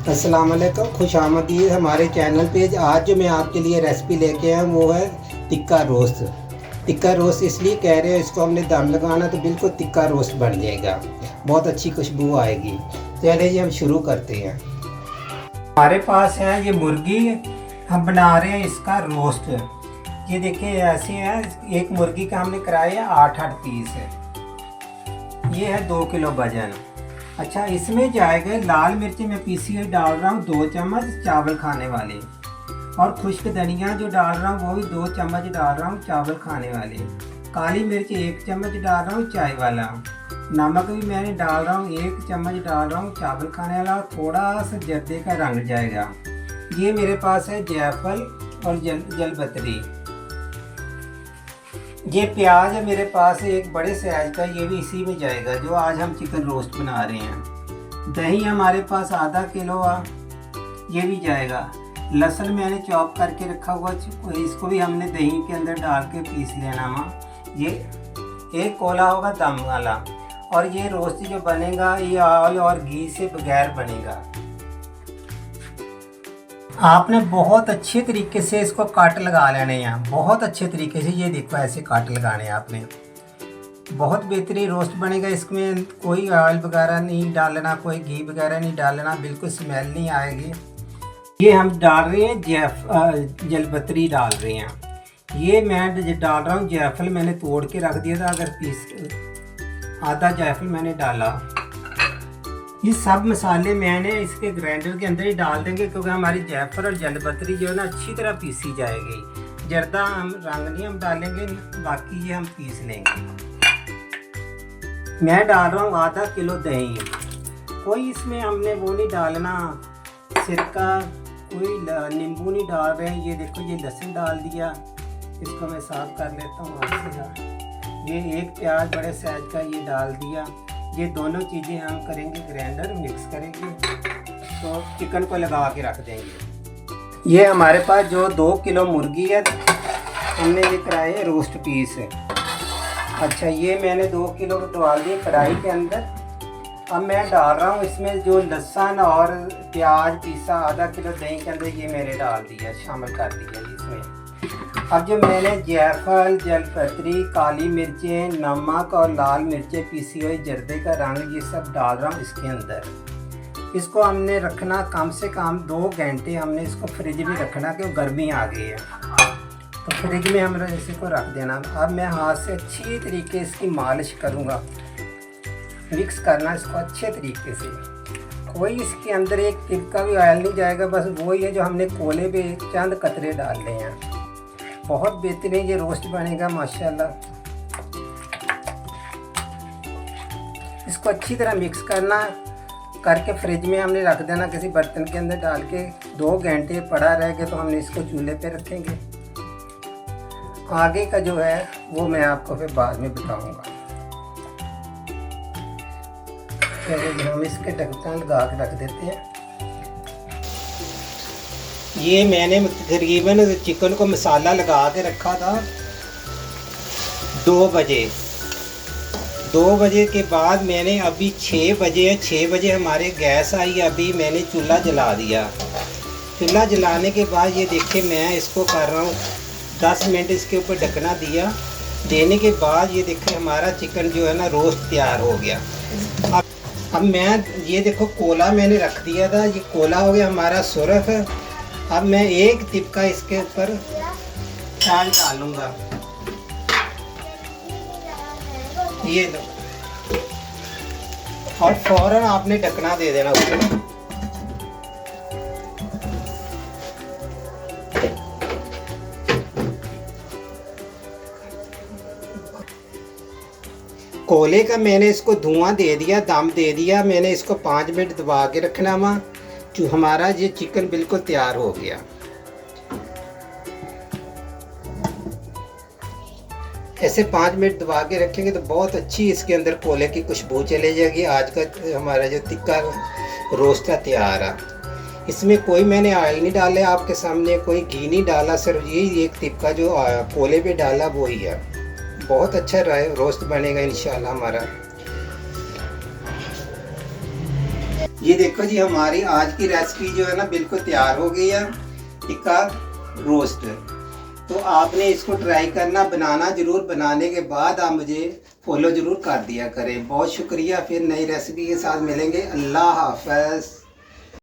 अस्सलाम वालेकुम, खुश आमदीद हमारे चैनल पे। आज जो मैं आपके लिए रेसिपी लेके आया वो है टिक्का रोस्ट। टिक्का रोस्ट इसलिए कह रहे हैं, इसको हमने दम लगाना तो बिल्कुल टिक्का रोस्ट बन जाएगा, बहुत अच्छी खुशबू आएगी। चलिए जी हम शुरू करते हैं। हमारे पास है ये मुर्गी, हम बना रहे हैं इसका रोस्ट। ये देखिए ऐसे है, एक मुर्गी का हमने कराए हैं 8 पीस है। ये है 2 किलो वजन। अच्छा, इसमें जाएगा लाल मिर्ची मैं पीसी हुई डाल रहा हूँ 2 चम्मच चावल खाने वाले, और खुश्क धनिया जो डाल रहा हूँ वो भी 2 चम्मच डाल रहा हूँ चावल खाने वाले। काली मिर्च 1 चम्मच डाल रहा हूँ चाय वाला। नमक भी मैंने डाल रहा हूँ 1 चम्मच डाल रहा हूँ चावल खाने वाला। थोड़ा सा जर्दे का रंग जाएगा। ये मेरे पास है जायफल और जलपत्री। ये प्याज है मेरे पास एक बड़े साइज का, ये भी इसी में जाएगा जो आज हम चिकन रोस्ट बना रहे हैं। दही हमारे पास आधा किलो ये भी जाएगा। लहसुन मैंने चॉप करके रखा हुआ, इसको भी हमने दही के अंदर डाल के पीस लेना वहाँ। ये एक कोला होगा दम वाला, और ये रोस्ट जो बनेगा ये ऑयल और घी से बगैर बनेगा। आपने बहुत अच्छे तरीके से इसको काट लगा लेने हैं, बहुत अच्छे तरीके से। ये देखो ऐसे काट लगाने हैं आपने, बहुत बेहतरीन रोस्ट बनेगा। इसमें कोई ऑयल वगैरह नहीं डालना, कोई घी वगैरह नहीं डालना, बिल्कुल स्मेल नहीं आएगी। ये हम डाल रहे हैं जलपत्री डाल रहे हैं। ये मैं डाल रहा हूँ जायफल, मैंने तोड़ के रख दिया था, अगर पीस आधा जायफल मैंने डाला। ये सब मसाले मैंने इसके ग्राइंडर के अंदर ही डाल देंगे, क्योंकि हमारी जायफल और जलपत्री जो है ना अच्छी तरह पीसी जाएगी। जर्दा हम रंग नहीं हम डालेंगे, बाकी ये हम पीस लेंगे। मैं डाल रहा हूँ आधा किलो दही। कोई इसमें हमने वो नहीं डालना सिरका, कोई नींबू नहीं डाल रहे हैं। ये देखो ये लहसुन डाल दिया, इसको मैं साफ कर लेता हूँ हाथ से। ये एक प्याज बड़े साइज का ये डाल दिया। ये दोनों चीज़ें हम करेंगे ग्राइंडर, मिक्स करेंगे तो चिकन को लगा के रख देंगे। ये हमारे पास जो 2 किलो मुर्गी है, हमने ये कराए रोस्ट पीस है। अच्छा, ये मैंने 2 किलो डाल दिए कढ़ाई के अंदर। अब मैं डाल रहा हूँ इसमें जो लहसुन और प्याज पीसा आधा किलो दही के अंदर, ये मैंने डाल दिया, शामिल कर दिया इसमें। अब जो मैंने जायफल, जलपत्री, काली मिर्चें, नमक और लाल मिर्चें पीसी हुई, जर्दे का रंग, ये सब डाल रहा हूँ इसके अंदर। इसको हमने रखना कम से कम 2 घंटे, हमने इसको फ्रिज में रखना क्योंकि गर्मी आ गई है, तो फ्रिज में हम इसको रख देना। अब मैं हाथ से अच्छी तरीके इसकी मालिश करूँगा, मिक्स करना इसको अच्छे तरीके से। कोई इसके अंदर एक टिक्का भी ऑयल नहीं जाएगा, बस वही है जो हमने कोले पे चंद कतरे डाल रहे हैं। बहुत बेहतरीन ये रोस्ट बनेगा माशाल्लाह। इसको अच्छी तरह मिक्स करना करके फ्रिज में हमने रख देना, किसी बर्तन के अंदर डाल के। 2 घंटे पड़ा रहेगा तो हमने इसको चूल्हे पे रखेंगे। आगे का जो है वो मैं आपको फिर बाद में बताऊंगा। चलिए हम इसके ढक्कन लगा के रख देते हैं। ये मैंने तकरीबन चिकन को मसाला लगा के रखा था 2 बजे। 2 बजे के बाद मैंने अभी 6 बजे है, 6 बजे हमारे गैस आई, अभी मैंने चूल्हा जला दिया। चूल्हा जलाने के बाद ये देखिए मैं इसको कर रहा हूँ 10 मिनट इसके ऊपर ढकना दिया। देने के बाद ये देखिए हमारा चिकन जो है ना रोस्ट तैयार हो गया। अब मैं ये देखो कोला मैंने रख दिया था, ये कोला हो गया हमारा सुरख। अब मैं एक तिपका इसके ऊपर चाय डालूंगा, ये लो, और फौरन आपने ढकना दे देना ऊपर। कोले का मैंने इसको धुआं दे दिया, दम दे दिया मैंने। इसको 5 मिनट दबा के रखना वहाँ, जो हमारा ये चिकन बिल्कुल तैयार हो गया। ऐसे 5 मिनट दबा के रखेंगे तो बहुत अच्छी इसके अंदर कोले की खुशबू चले जाएगी। आज का हमारा जो टिक्का रोस्ट है तैयार है। इसमें कोई मैंने ऑयल नहीं डाला आपके सामने, कोई घी नहीं डाला, सिर्फ यही एक टिक्का जो कोले पे डाला वो ही है। बहुत अच्छा रोस्ट बनेगा इंशाल्लाह हमारा। ये देखो जी, हमारी आज की रेसिपी जो है ना बिल्कुल तैयार हो गई है, टिक्का रोस्ट। तो आपने इसको ट्राई करना, बनाना ज़रूर, बनाने के बाद आप मुझे फॉलो ज़रूर कर दिया करें। बहुत शुक्रिया, फिर नई रेसिपी के साथ मिलेंगे। अल्लाह हाफ़िज़।